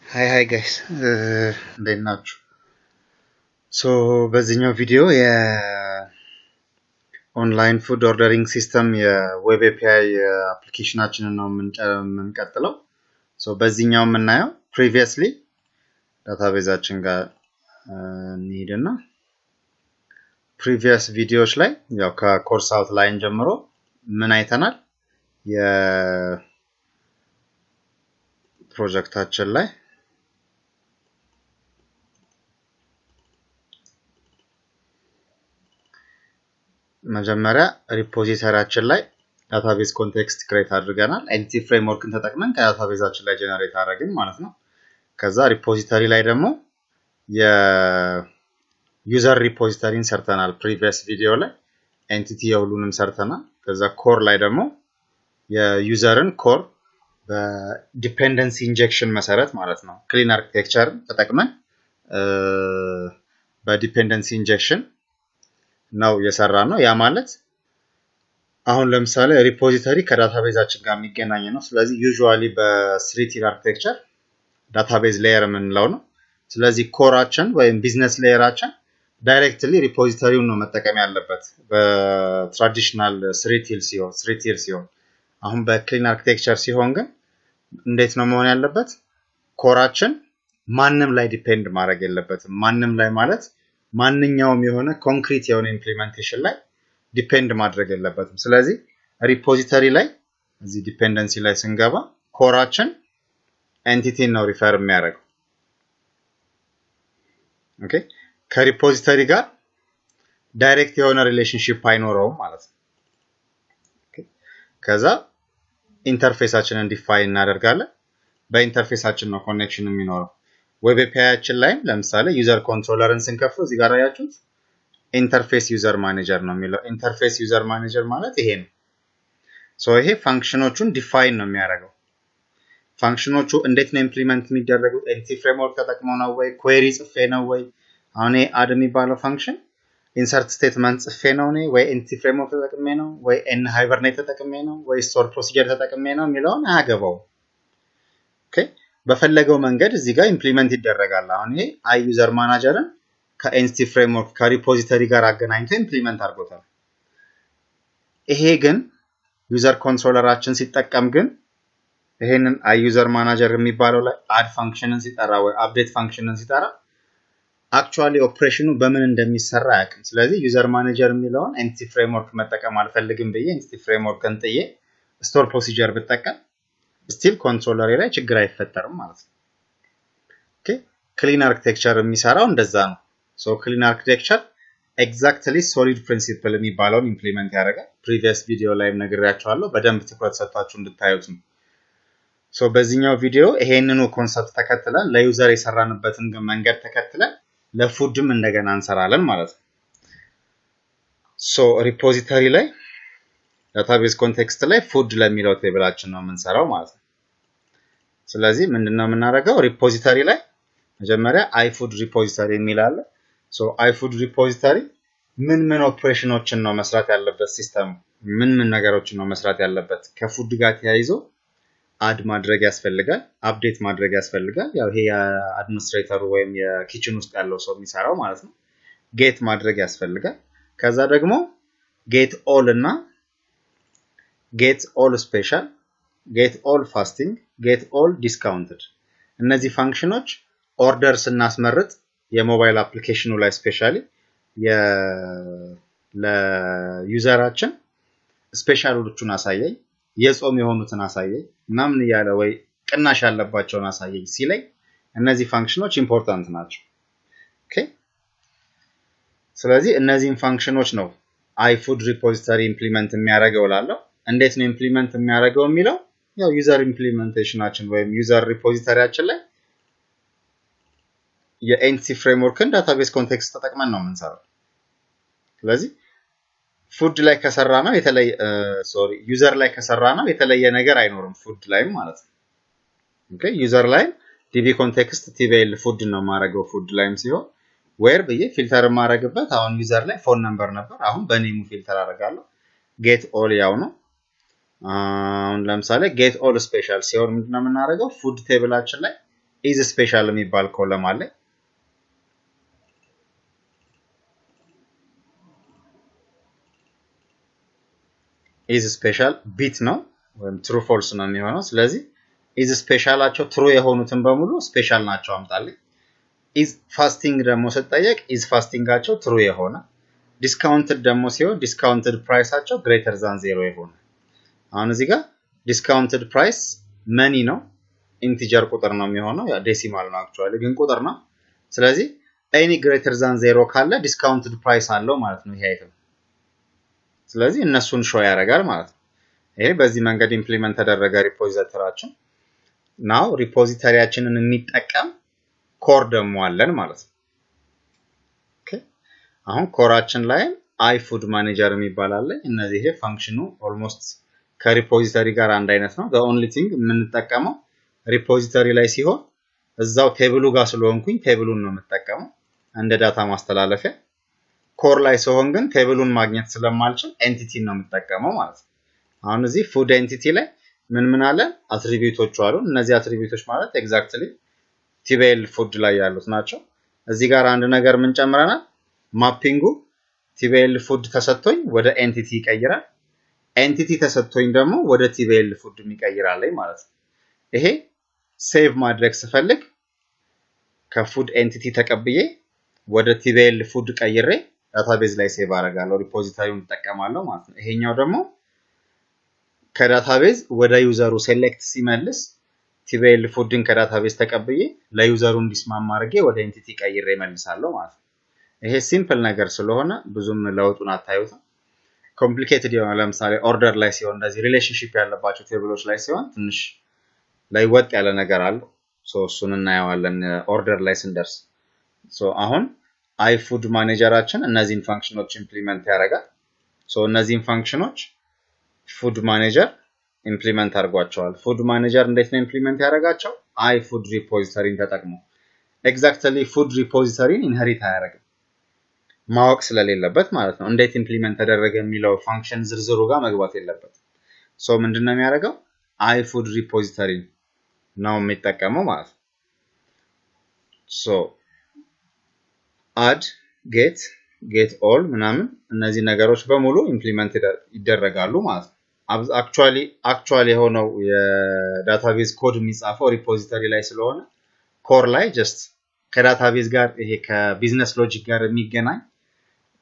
Hi guys, እንዴት ናችሁ? በዚህኛው ቪዲዮ የኦንላይን ፉድ ኦርደሪንግ ሲስተም የዌብ ኤፒአይ አፕሊኬሽናችንን ነው የምንቀጥለው። በዚህኛው የምናየው previously ዳታቤዛችን ጋር እንሂድና previous ቪዲዮዎች ላይ ያው ከኮርስ አውትላይን ጀምሮ ምን አይተናል? የፕሮጀክታችን ላይ መጀመሪያ ሪፖዚተሪያችን ላይ ዳታቤዝ ኮንቴክስት ክሬት አድርገናል። ኤንቲቲ ፍሬምወርክን ተጠቅመን ከዳታቤዛችን ላይ ጀነሬት አደረግን ማለት ነው። ከዛ ሪፖዚተሪ ላይ ደግሞ የዩዘር ሪፖዚተሪን ሰርተናል። ፕሪቪየስ ቪዲዮ ላይ ኤንቲቲ የሁሉንም ሰርተናል። ከዛ ኮር ላይ ደግሞ የዩዘርን ኮር በዲፔንደንሲ ኢንጀክሽን መሰረት ማለት ነው ክሊን አርኪቴክቸር ተጠቅመን በዲፔንደንሲ ኢንጀክሽን ነው የሰራ ነው። ያ ማለት አሁን ለምሳሌ ሪፖዚተሪ ከዳታቤዛችን ጋር የሚገናኝ ነው። ስለዚህ ዩዥዋሊ በስሪ ቲር አርኪቴክቸር ዳታቤዝ ሌየር የምንለው ነው። ስለዚህ ኮራችን ወይም ቢዝነስ ሌየራችን ዳይሬክትሊ ሪፖዚተሪውን ነው መጠቀም ያለበት በትራዲሽናል ስሪ ቲር ሲሆን፣ አሁን በክሊን አርኪቴክቸር ሲሆን ግን እንዴት ነው መሆን ያለበት? ኮራችን ማንም ላይ ዲፔንድ ማድረግ የለበትም። ማንም ላይ ማለት ማንኛውም የሆነ ኮንክሪት የሆነ ኢምፕሊሜንቴሽን ላይ ዲፔንድ ማድረግ የለበትም። ስለዚህ ሪፖዚተሪ ላይ እዚህ ዲፔንደንሲ ላይ ስንገባ ኮራችን ኤንቲቲን ነው ሪፈር የሚያደርገው። ኦኬ፣ ከሪፖዚተሪ ጋር ዳይሬክት የሆነ ሪሌሽንሺፕ አይኖረውም ማለት ነው። ኦኬ፣ ከዛ ኢንተርፌሳችንን ዲፋይን እናደርጋለን። በኢንተርፌሳችን ነው ኮኔክሽን የሚኖረው። ዌብ ኤፒአይያችን ላይም ለምሳሌ ዩዘር ኮንትሮለርን ስንከፍት እዚህ ጋር ያያችሁት ኢንተርፌስ ዩዘር ማኔጀር ነው የሚለው። ኢንተርፌስ ዩዘር ማኔጀር ማለት ይሄ ነው። ይሄ ፋንክሽኖቹን ዲፋይን ነው የሚያደርገው። ፋንክሽኖቹ እንዴት ነው ኢምፕሊመንት የሚደረጉት? ኤንቲቲ ፍሬምወርክ ተጠቅመው ነው ወይ? ኩዌሪ ጽፌ ነው ወይ? አሁን አድ የሚባለው ፋንክሽን ኢንሰርት ስቴትመንት ጽፌ ነው እኔ ወይ ኤንቲቲ ፍሬምወርክ ተጠቅሜ ነው ወይ ኤን ሃይበርኔት ተጠቅሜ ነው ወይ ስቶር ፕሮሲጀር ተጠቅሜ ነው የሚለውን አያገባውም። ኦኬ፣ በፈለገው መንገድ እዚህ ጋር ኢምፕሊመንት ይደረጋል። አሁን ይሄ አይ ዩዘር ማናጀርን ከኤንቲቲ ፍሬምወርክ ከሪፖዚተሪ ጋር አገናኝቶ ኢምፕሊመንት አድርጎታል። ይሄ ግን ዩዘር ኮንትሮለራችን ሲጠቀም ግን ይሄንን አይ ዩዘር ማናጀር የሚባለው ላይ አድ ፋንክሽንን ሲጠራ ወይ አፕዴት ፋንክሽንን ሲጠራ አክቹአሊ ኦፕሬሽኑ በምን እንደሚሰራ አያውቅም። ስለዚህ ዩዘር ማኔጀር የሚለውን ኤንቲቲ ፍሬምወርክ መጠቀም አልፈልግም ብዬ ኤንቲቲ ፍሬምወርክን ጥዬ ስቶር ፕሮሲጀር ብጠቀም ስቲል ኮንትሮለር ላይ ችግር አይፈጠርም ማለት ነው። ኦኬ፣ ክሊን አርኪቴክቸር የሚሰራው እንደዛ ነው። ክሊን አርኪቴክቸር ኤግዛክትሊ ሶሊድ ፕሪንሲፕል የሚባለውን ኢምፕሊመንት ያደርጋል። ፕሪቪየስ ቪዲዮ ላይም ነግሬያችኋለሁ። በደንብ ትኩረት ሰጥታችሁ እንድታዩት ነው። በዚህኛው ቪዲዮ ይሄንኑ ኮንሰፕት ተከትለን ለዩዘር የሰራንበትን መንገድ ተከትለን ለፉድም እንደገና እንሰራለን ማለት ነው። ሪፖዚተሪ ላይ ዳታቤዝ ኮንቴክስት ላይ ፉድ ለሚለው ቴብላችን ነው የምንሰራው ማለት ነው። ስለዚህ ምንድነው የምናደርገው? ሪፖዚተሪ ላይ መጀመሪያ አይፉድ ሪፖዚተሪ የሚል አለ። አይፉድ ሪፖዚተሪ ምን ኦፕሬሽኖችን ነው መስራት ያለበት? ሲስተም ምን ነገሮችን ነው መስራት ያለበት? ከፉድ ጋር ተያይዞ አድ ማድረግ ያስፈልጋል፣ አፕዴት ማድረግ ያስፈልጋል። ያው ይሄ የአድሚኒስትሬተሩ ወይም የኪችን ውስጥ ያለው ሰው የሚሰራው ማለት ነው። ጌት ማድረግ ያስፈልጋል። ከዛ ደግሞ ጌት ኦል እና ጌት ኦል ስፔሻል፣ ጌት ኦል ፋስቲንግ፣ ጌት ኦል ዲስካውንትድ፣ እነዚህ ፋንክሽኖች ኦርደር ስናስመርጥ የሞባይል አፕሊኬሽኑ ላይ ስፔሻሊ ለዩዘራችን ስፔሻሎቹን አሳየኝ፣ የጾም የሆኑትን አሳየኝ ምናምን እያለ ወይ ቅናሽ ያለባቸውን አሳየኝ ሲለኝ እነዚህ ፋንክሽኖች ኢምፖርታንት ናቸው። ኦኬ፣ ስለዚህ እነዚህን ፋንክሽኖች ነው አይፉድ ሪፖዚተሪ ኢምፕሊመንት የሚያደርገው እላለሁ። እንዴት ነው ኢምፕሊመንት የሚያደርገው የሚለው ያው ዩዘር ኢምፕሊሜንቴሽናችን ወይም ዩዘር ሪፖዚተሪያችን ላይ የኤንቲቲ ፍሬምወርክን ዳታቤዝ ኮንቴክስት ተጠቅመን ነው የምንሰራው። ስለዚህ ፉድ ላይ ከሰራ ነው የተለየ ዩዘር ላይ ከሰራ ነው የተለየ ነገር አይኖርም ፉድ ላይም ማለት ነው። ኦኬ፣ ዩዘር ላይ ዲቢ ኮንቴክስት ቲቤል ፉድ ነው ማረገው። ፉድ ላይም ሲሆን ዌር ብዬ ፊልተር ማረግበት አሁን ዩዘር ላይ ፎን ነምበር ነበር፣ አሁን በኔሙ ፊልተር አደርጋለሁ። ጌት ኦል ያው ነው። አሁን ለምሳሌ ጌት ኦል ስፔሻል ሲሆን ምንድነው የምናደርገው? ፉድ ቴብላችን ላይ is special የሚባል ኮለም አለ is special ቢት ነው ወይም true false ነው የሚሆነው ስለዚህ is special አቸው true የሆኑትን በሙሉ special ናቸው አምጣልኝ is fasting ደግሞ ሰጠየቅ is fasting አቸው true የሆነ discounted ደግሞ ሲሆን discounted price አቸው greater than 0 የሆነ አሁን እዚህ ጋር discounted price money ነው integer ቁጥር ነው የሚሆነው ያ ዴሲማል ነው actually ግን ቁጥር ነው ስለዚህ any greater than 0 ካለ discounted price አለው ማለት ነው ይሄ አይተም ስለዚህ እነሱን ሾው ያደርጋል ማለት ነው ይሄ በዚህ መንገድ ኢምፕሊመንት ተደረገ ሪፖዚተሪያችን now ሪፖዚተሪያችንን እንጠቀም ኮር ደግሞ አለን ማለት ነው ኦኬ አሁን ኮራችን ላይ iFood manager የሚባል አለ እነዚህ ይሄ ፋንክሽኑ ኦልሞስት ከሪፖዚተሪ ጋር አንድ አይነት ነው the only thing የምንጠቀመው ሪፖዚተሪ ላይ ሲሆን እዛው ቴብሉ ጋር ስለሆንኩኝ ቴብሉን ነው የምጠቀመው እንደ ዳታ ማስተላለፊያ ኮር ላይ ሲሆን ግን ቴብሉን ማግኘት ስለማልችል ኤንቲቲ ነው የምጠቀመው ማለት ነው አሁን እዚህ ፉድ ኤንቲቲ ላይ ምን አለ አትሪቢዩቶች አሉ እነዚህ አትሪቢዩቶች ማለት ኤግዛክትሊ ቲቤል ፉድ ላይ ያሉት ናቸው እዚህ ጋር አንድ ነገር ምን ጨምረናል ማፒንጉ ቲቤል ፉድ ተሰጥቶኝ ወደ ኤንቲቲ ይቀይራል ኤንቲቲ ተሰጥቶኝ ደግሞ ወደ ቲቤል ፉድ የሚቀይራል ማለት ነው ይሄ ሴቭ ማድረግ ስፈልግ ከፉድ ኤንቲቲ ተቀብዬ ወደ ቲቤል ፉድ ቀይሬ ዳታቤዝ ላይ ሴቭ አደርጋለሁ ሪፖዚተሪውን ተጠቀማለሁ ማለት ነው ይሄኛው ደግሞ ከዳታቤዝ ወደ ዩዘሩ ሴሌክት ሲመልስ ቲቤል ፉድን ከዳታቤዝ ተቀብዬ ለዩዘሩ እንዲስማማ አድርጌ ወደ ኤንቲቲ ቀይሬ መልሳለሁ ማለት ነው ይሄ ሲምፕል ነገር ስለሆነ ብዙም ለውጡን አታዩትም ኮምፕሊኬትድ የሆነ ለምሳሌ ኦርደር ላይ ሲሆን እንደዚህ ሪሌሽንሺፕ ያለባቸው ቴብሎች ላይ ሲሆን ትንሽ ላይ ወጥ ያለ ነገር አለ ሶ እሱን እናያዋለን ኦርደር ላይ ስንደርስ ሶ አሁን iFood ማኔጀራችን እነዚህን ፋንክሽኖች ኢምፕሊመንት ያደርጋል ሶ እነዚህን ፋንክሽኖች ፉድ ማኔጀር ኢምፕሊመንት አድርጓቸዋል ፉድ ማኔጀር እንዴት ነው ኢምፕሊመንት ያደርጋቸው iFood ሪፖዚተሪን ተጠቅሞ ኤግዛክትሊ ፉድ ሪፖዚተሪን ኢንሄሪት አያደርግም ማወቅ ስለሌለበት ማለት ነው እንዴት ኢምፕሊመንት ተደረገ የሚለው ፋንክሽን ዝርዝሩ ጋር መግባት የለበት ሶ ምንድነው የሚያደርገው iFood ሪፖዚተሪን ነው የሚጠቀመው ማለት ነው ሶ add get all ምናምን እነዚህ ነገሮች በሙሉ ኢምፕሊመንት ይደረጋሉ ማለት ነው actually የሆነው የዳታቤዝ ኮድ የሚጻፈው ሪፖዚተሪ ላይ ስለሆነ ኮር ላይ just ከዳታቤዝ ጋር ይሄ ከቢዝነስ ሎጂክ ጋር የሚገናኝ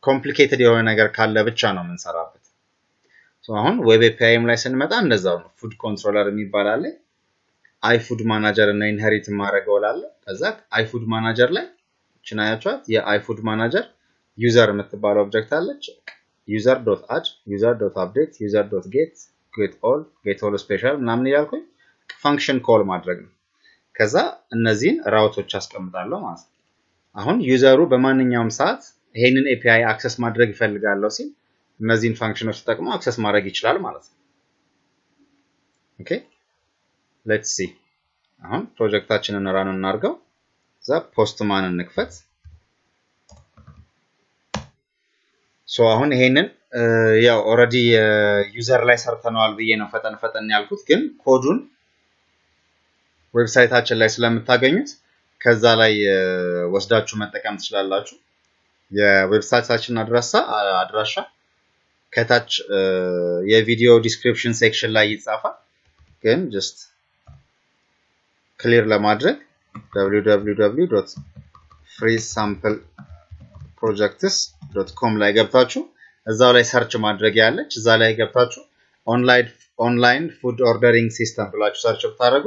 ኮምፕሊኬትድ የሆነ ነገር ካለ ብቻ ነው የምንሰራበት ሶ አሁን ዌብ ኤፒአይም ላይ ስንመጣ እንደዛው ነው ፉድ ኮንትሮለር የሚባል አለ iFood manager እና ኢንሄሪት ማድረገው አለ ከዛ iFood manager ላይ ችናያቻት የiFood manager user የምትባለው ኦብጀክት አለች user.add user.update user.get all special ምናምን ይላልኩኝ ፋንክሽን ኮል ማድረግ ነው ከዛ እነዚህን ራውቶች አስቀምጣለሁ ማለት ነው አሁን ዩዘሩ በማንኛውም ሰዓት ይሄንን API አክሰስ ማድረግ ይፈልጋለሁ ሲል እነዚህን ፋንክሽኖች ተጠቅሞ አክሰስ ማድረግ ይችላል ማለት ነው ኦኬ let's see አሁን ፕሮጀክታችንን ራን እናርገው ዛ ፖስትማን እንክፈት ሶ አሁን ይሄንን ያው ኦሬዲ ዩዘር ላይ ሰርተናል ብዬ ነው ፈጠን ያልኩት ግን ኮዱን ዌብሳይታችን ላይ ስለምታገኙት ከዛ ላይ ወስዳችሁ መጠቀም ትችላላችሁ የዌብሳይታችን አድራሻ ከታች የቪዲዮ ዲስክሪፕሽን ሴክሽን ላይ ይጻፋል ግን just ክሊር ለማድረግ www.freesampleprojects.com ላይ ገብታችሁ እዛው ላይ ሰርች ማድረግ ያለች እዛ ላይ ገብታችሁ ኦንላይን ፉድ ኦርደሪንግ ሲስተም ብላችሁ ሰርች ብታደርጉ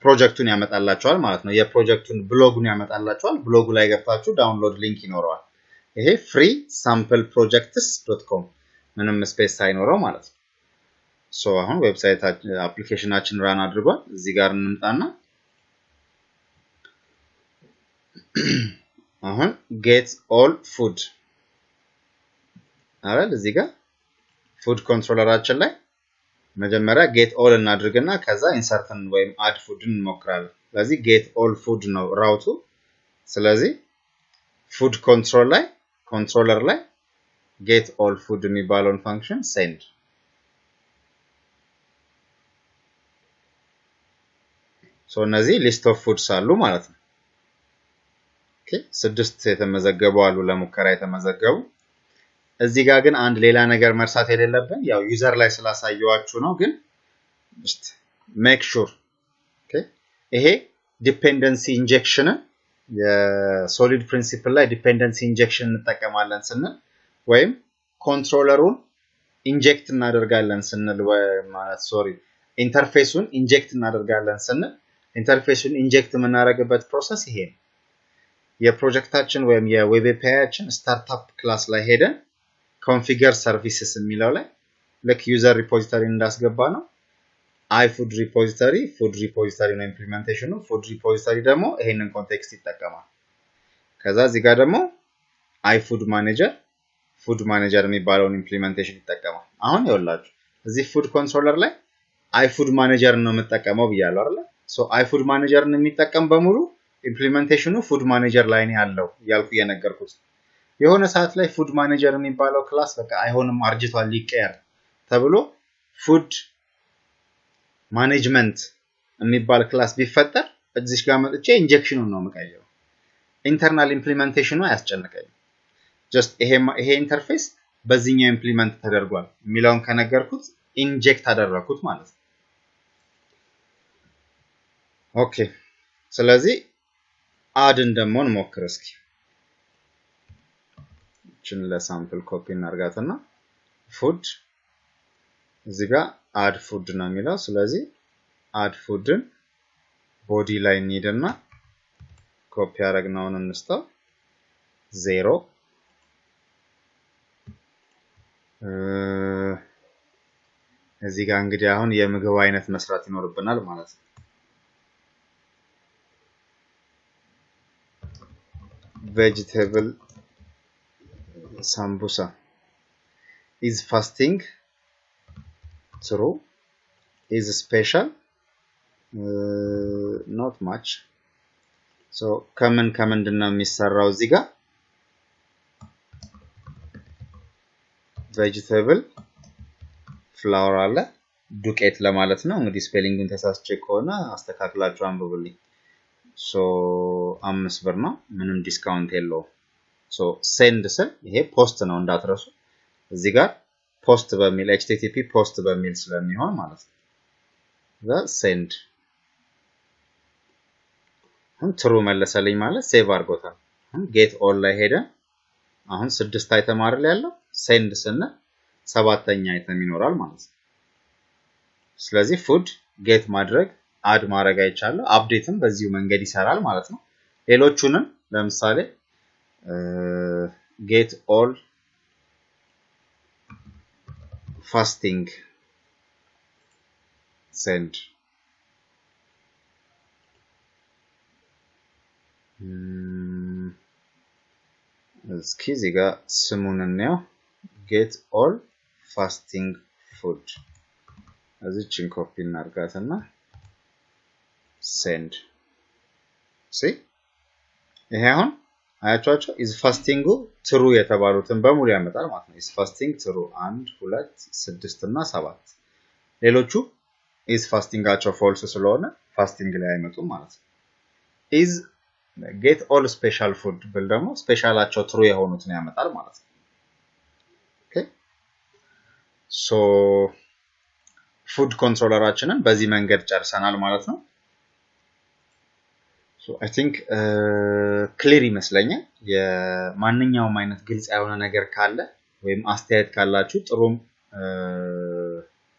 ፕሮጀክቱን ያመጣላችኋል ማለት ነው የፕሮጀክቱን ብሎጉን ያመጣላችኋል ብሎጉ ላይ ገብታችሁ ዳውንሎድ ሊንክ ይኖረዋል ይሄ freesampleprojects.com ምንም ስፔስ ሳይኖረው ማለት ነው ሶ አሁን ዌብሳይት አፕሊኬሽናችን ራን አድርጓል እዚህ ጋር እንምጣና አሁን get all food አይደል እዚህ ጋር ፉድ ኮንትሮለራችን ላይ መጀመሪያ get all እናድርግና ከዛ ኢንሰርትን ወይም add food እንሞክራለን ስለዚህ get all food ነው ራውቱ ስለዚህ ፉድ ኮንትሮለር ላይ get all food የሚባለውን ፋንክሽን send ሶ እነዚህ ሊስት ኦፍ ፉድስ አሉ ማለት ነው ኦኬ 6 የተመዘገቡ አሉ ለሙከራ የተመዘገቡ እዚህ ጋር ግን አንድ ሌላ ነገር መርሳት የሌለብን ያው ዩዘር ላይ ስላሳየዋችሁ ነው ግን just make sure ኦኬ ይሄ ዲፔንደንሲ ኢንጀክሽን የሶሊድ ፕሪንሲፕል ላይ ዲፔንደንሲ ኢንጀክሽን እንጠቀማለን ስንል ወይም ኮንትሮለሩን ኢንጀክት እናደርጋለን ስንል ማለት ሶሪ ኢንተርፌሱን ኢንጀክት እናደርጋለን ስንል ኢንተርፌሱን ኢንጀክት የምናደርግበት ፕሮሰስ ይሄ ነው የፕሮጀክታችን ወይም የዌብ ኤፒአይያችን ስታርትአፕ ክላስ ላይ ሄደን ኮንፊገር ሰርቪስስ የሚለው ላይ ለክ ዩዘር ሪፖዚተሪ እንዳስገባ ነው iFood repository ነው ኢምፕሊሜንቴሽኑ food repository ደግሞ ይሄንን ኮንቴክስት ይጠቀማል ከዛ እዚህ ጋር ደግሞ iFood manager የሚባለውን ኢምፕሊሜንቴሽን ይጠቀማል አሁን ይወላችሁ እዚህ ፉድ ኮንትሮለር ላይ iFood manager ነው የምጠቀመው ብያለሁ አይደል ሶ iFood manager ነው የሚጠቀም በሙሉ ኢምፕሊሜንቴሽኑ food manager ላይ ነው ያለው ያልኩ የነገርኩት የሆነ ሰዓት ላይ food manager የሚባለው ክላስ በቃ አይሆንም አርጅቷል ሊቀየር ተብሎ food ማኔጅመንት የሚባል ክላስ ቢፈጠር እዚህ ጋር መጥቼ ኢንጀክሽኑን ነው መቀየረው ኢንተርናል ኢምፕሊሜንቴሽኑ ያስጨንቀኝ just ይሄ ኢንተርፌስ በዚህኛው ኢምፕሊሜንት ተደርጓል የሚለውን ከነገርኩት ኢንጀክት አደረኩት ማለት ነው ኦኬ ስለዚህ አድን ደግሞ እንሞክር እስኪ እቺን ለሳምፕል ኮፒ እናርጋትና ፉድ እዚህ ጋር add food ነው የሚለው ስለዚህ add foodን ቦዲ ላይ እንሄድና ኮፒ አረግናውን እንስታው 0 እዚህ ጋር እንግዲህ አሁን የምግብ አይነት መስራት ይኖርብናል ማለት ነው vegetable sambusa is fasting true is special not much so ከምንድነው የሚሰራው እዚህ ጋር vegetable flour አለ ዱቄት ለማለት ነው እንግዲህ ስፔሊንጉን ተሳስቼ ከሆነ አስተካክላችሁ አንብቡልኝ so 5 ብር ነው ምንም ዲስካውንት የለው so send ስል ይሄ ፖስት ነው እንዳትረሱ እዚህ ጋር ፖስት በሚል http ፖስት በሚል ስለሚሆን ማለት ነው the send አሁን true መለሰልኝ ማለት ሴቭ አድርጎታል አሁን get all ላይ ሄደ አሁን 6 አይተም አይደል ያለው send ስንል 7ኛ አይተም ይኖራል ማለት ነው ስለዚህ food get ማድረግ አድ ማድረግ አይቻለሁ አፕዴትም በዚሁ መንገድ ይሰራል ማለት ነው ሌሎቹንም ለምሳሌ get all fasting send እስኪ እዚህ ጋር ስሙን እንየው get all fasting food እዚችን ኮፒ እናርጋትና send see ይሄ አሁን አያቻችሁ is fasting true የተባሉትን በሙሉ ያመጣል ማለት ነው is fasting true 1 2 6 እና 7 ሌሎቹ is fasting አቸው false ስለሆነ fasting ላይ አይመጡም ማለት ነው is get all special food ብል ደግሞ ስፔሻል አቸው true የሆኑትን ያመጣል ማለት ነው ኦኬ so food controllerአችንን በዚህ መንገድ ጨርሰናል ማለት ነው so I think clear ይመስለኛል የማንኛውም አይነት ግልጽ ያልሆነ ነገር ካለ ወይም አስተያየት ካላችሁ ጥሩም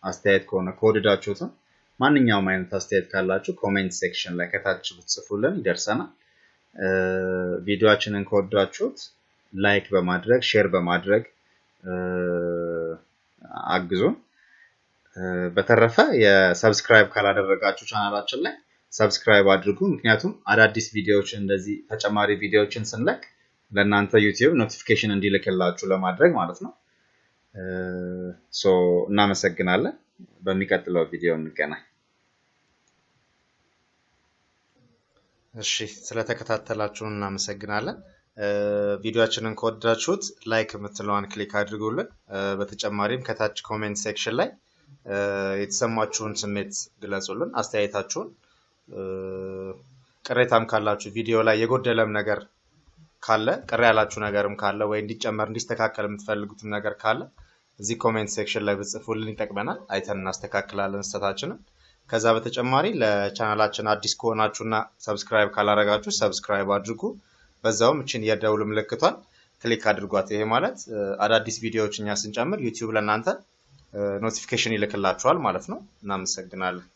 አስተያየት ከሆነ ከወደዳችሁት ማንኛውም አይነት አስተያየት ካላችሁ ኮሜንት ሴክሽን ላይ ከታች ብትጽፉልን ይደርሰናል ቪዲዮአችንን ከወደዳችሁት ላይክ በማድረግ ሼር በማድረግ አግዙን በተረፈ የሰብስክራይብ ካላደረጋችሁ ቻናላችን ላይ ሰብስክራይብ አድርጉ ምክንያቱም አዳዲስ ቪዲዮዎች እንደዚህ ተጨማሪ ቪዲዮዎችን ስንለቅ ለእናንተ ዩቲዩብ ኖቲፊኬሽን እንዲልክላችሁ ለማድረግ ማለት ነው ሶ እናመሰግናለን በሚቀጥለው ቪዲዮ እንገናኝ እሺ ስለተከታተላችሁ እናመሰግናለን ቪዲዮአችንን ከወደዳችሁት ላይክ የምትለዋን ክሊክ አድርጉልን በተጨማሪም ከታች ኮሜንት ሴክሽን ላይ የተሰማችሁን ስሜት ግለጹልን አስተያየታችሁን ቅሬታም ካላችሁ ቪዲዮ ላይ የጎደለም ነገር ካለ ቅር ያላችሁ ነገርም ካለ ወይ እንዲጨመር እንዲስተካከል የምትፈልጉትም ነገር ካለ እዚህ ኮሜንት ሴክሽን ላይ ብጽፉልን ይጠቅመናል አይተን እናስተካክላለን ስህተታችንን ከዛ በተጨማሪ ለቻናላችን አዲስ ከሆናችሁና ሰብስክራይብ ካላረጋችሁ ሰብስክራይብ አድርጉ በዛውም እቺን የደውል ምልክቷን ክሊክ አድርጓት ይሄ ማለት አዳዲስ ቪዲዮዎችኛ ስንጨምር ዩቲዩብ ለእናንተ ኖቲፊኬሽን ይልክላችኋል ማለት ነው እናመሰግናለን